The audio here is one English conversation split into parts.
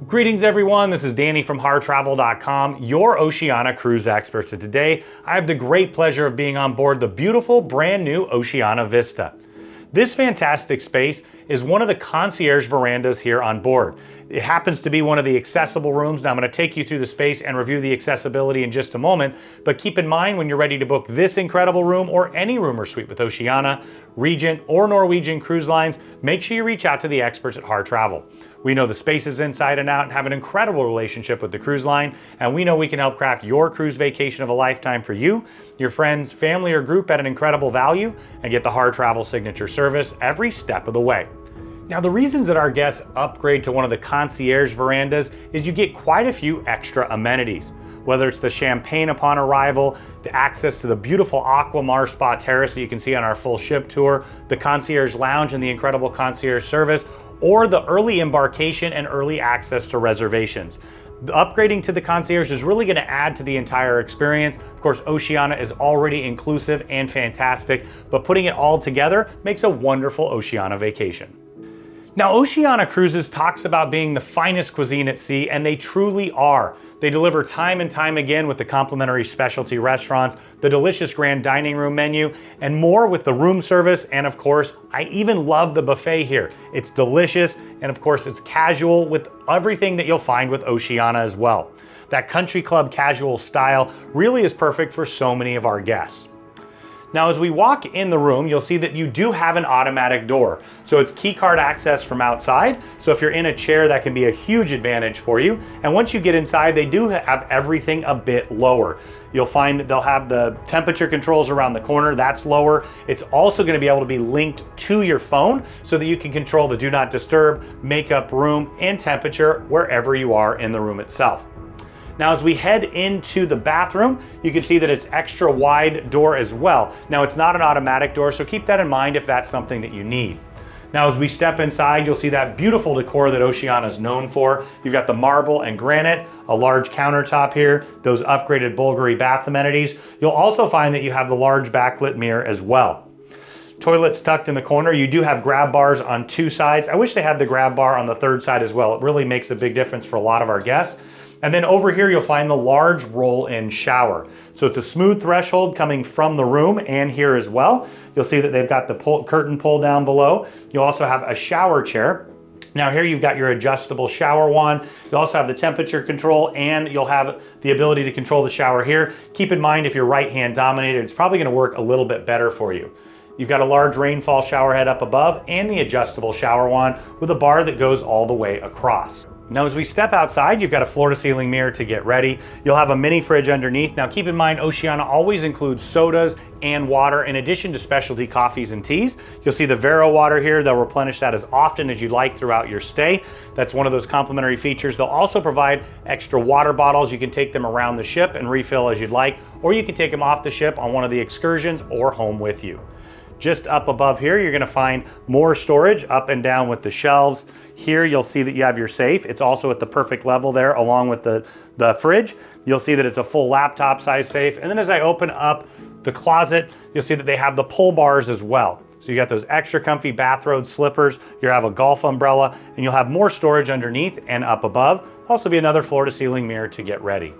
Greetings everyone, this is Danny from harrtravel.com, your Oceania Cruise experts. And today I have the great pleasure of being on board the beautiful brand new Oceania Vista. This fantastic space is one of the concierge verandas here on board. It happens to be one of the accessible rooms. Now I'm going to take you through the space and review the accessibility in just a moment, but keep in mind when you're ready to book this incredible room or any room or suite with Oceania, Regent, or Norwegian Cruise Lines, make sure you reach out to the experts at Harr Travel. We know the spaces inside and out and have an incredible relationship with the cruise line, and we know we can help craft your cruise vacation of a lifetime for you, your friends, family, or group at an incredible value, and get the Harr Travel signature service every step of the way. Now, the reasons that our guests upgrade to one of the concierge verandas is you get quite a few extra amenities. Whether it's the champagne upon arrival, the access to the beautiful Aquamar Spa Terrace that you can see on our full ship tour, the concierge lounge and the incredible concierge service, or the early embarkation and early access to reservations. Upgrading to the concierge is really going to add to the entire experience. Of course, Oceania is already inclusive and fantastic, but putting it all together makes a wonderful Oceania vacation. Now, Oceania Cruises talks about being the finest cuisine at sea, and they truly are. They deliver time and time again with the complimentary specialty restaurants, the delicious grand dining room menu, and more with the room service. And of course, I even love the buffet here. It's delicious, and of course, it's casual with everything that you'll find with Oceania as well. That country club casual style really is perfect for so many of our guests. Now, as we walk in the room, you'll see that you do have an automatic door. So it's key card access from outside. So if you're in a chair, that can be a huge advantage for you. And once you get inside, they do have everything a bit lower. You'll find that they'll have the temperature controls around the corner, that's lower. It's also gonna be able to be linked to your phone so that you can control the do not disturb, makeup room, and temperature wherever you are in the room itself. Now, as we head into the bathroom, you can see that it's extra wide door as well. Now, it's not an automatic door, so keep that in mind if that's something that you need. Now, as we step inside, you'll see that beautiful decor that Oceania is known for. You've got the marble and granite, a large countertop here, those upgraded Bulgari bath amenities. You'll also find that you have the large backlit mirror as well. Toilets tucked in the corner. You do have grab bars on two sides. I wish they had the grab bar on the third side as well. It really makes a big difference for a lot of our guests. And then over here, you'll find the large roll-in shower. So it's a smooth threshold coming from the room and here as well. You'll see that they've got the curtain pull down below. You'll also have a shower chair. Now here you've got your adjustable shower wand. You also have the temperature control, and you'll have the ability to control the shower here. Keep in mind, if you're right-hand dominated, it's probably gonna work a little bit better for you. You've got a large rainfall shower head up above and the adjustable shower wand with a bar that goes all the way across. Now, as we step outside, you've got a floor-to-ceiling mirror to get ready. You'll have a mini fridge underneath. Now, keep in mind, Oceania always includes sodas and water in addition to specialty coffees and teas. You'll see the Vero water here. They'll replenish that as often as you like throughout your stay. That's one of those complimentary features. They'll also provide extra water bottles. You can take them around the ship and refill as you'd like, or you can take them off the ship on one of the excursions or home with you. Just up above here, you're gonna find more storage up and down with the shelves. Here, you'll see that you have your safe. It's also at the perfect level there, along with the fridge. You'll see that it's a full laptop size safe. And then as I open up the closet, you'll see that they have the pull bars as well. So you got those extra comfy bathrobe slippers, you'll have a golf umbrella, and you'll have more storage underneath and up above. Also be another floor to ceiling mirror to get ready.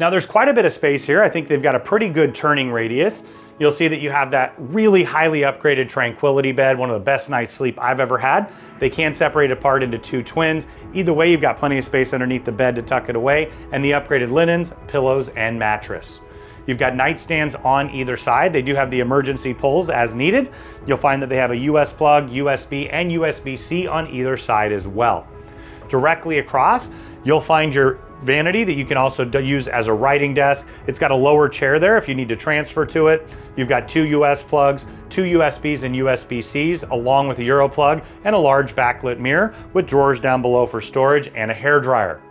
Now, there's quite a bit of space here. I think they've got a pretty good turning radius. You'll see that you have that really highly upgraded tranquility bed, one of the best night's sleep I've ever had. They can separate apart into two twins. Either way, you've got plenty of space underneath the bed to tuck it away, and the upgraded linens, pillows, and mattress. You've got nightstands on either side. They do have the emergency pulls as needed. You'll find that they have a US plug, USB, and USB-C on either side as well. Directly across, you'll find your vanity that you can also use as a writing desk. It's got a lower chair there if you need to transfer to it. You've got two US plugs, two USBs and USB-Cs, along with a Euro plug and a large backlit mirror with drawers down below for storage and a hair dryer.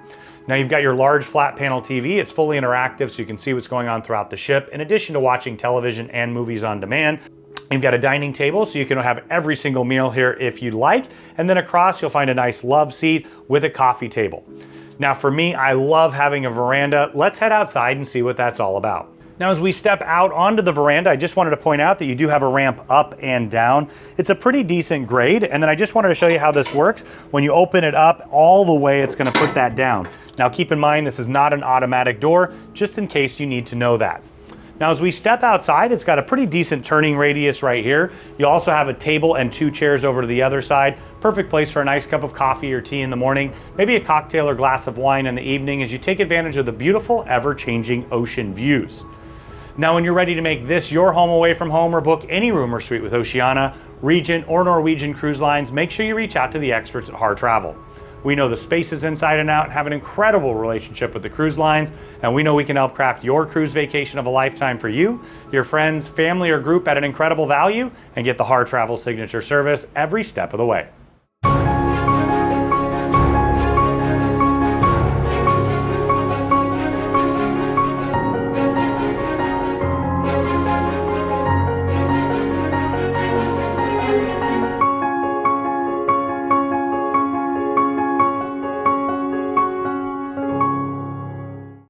Now you've got your large flat panel TV. It's fully interactive, so you can see what's going on throughout the ship, in addition to watching television and movies on demand. You've got a dining table, so you can have every single meal here if you'd like. And then across, you'll find a nice love seat with a coffee table. Now for me, I love having a veranda. Let's head outside and see what that's all about. Now, as we step out onto the veranda, I just wanted to point out that you do have a ramp up and down. It's a pretty decent grade, and then I just wanted to show you how this works. When you open it up all the way, it's going to put that down. Now, keep in mind, this is not an automatic door, just in case you need to know that. Now, as we step outside, it's got a pretty decent turning radius right here. You also have a table and 2 chairs over to the other side. Perfect place for a nice cup of coffee or tea in the morning, maybe a cocktail or glass of wine in the evening as you take advantage of the beautiful, ever-changing ocean views. Now, when you're ready to make this your home away from home or book any room or suite with Oceania, Regent, or Norwegian Cruise Lines, make sure you reach out to the experts at Harr Travel. We know the spaces inside and out, have an incredible relationship with the cruise lines, and we know we can help craft your cruise vacation of a lifetime for you, your friends, family, or group at an incredible value, and get the Harr Travel signature service every step of the way.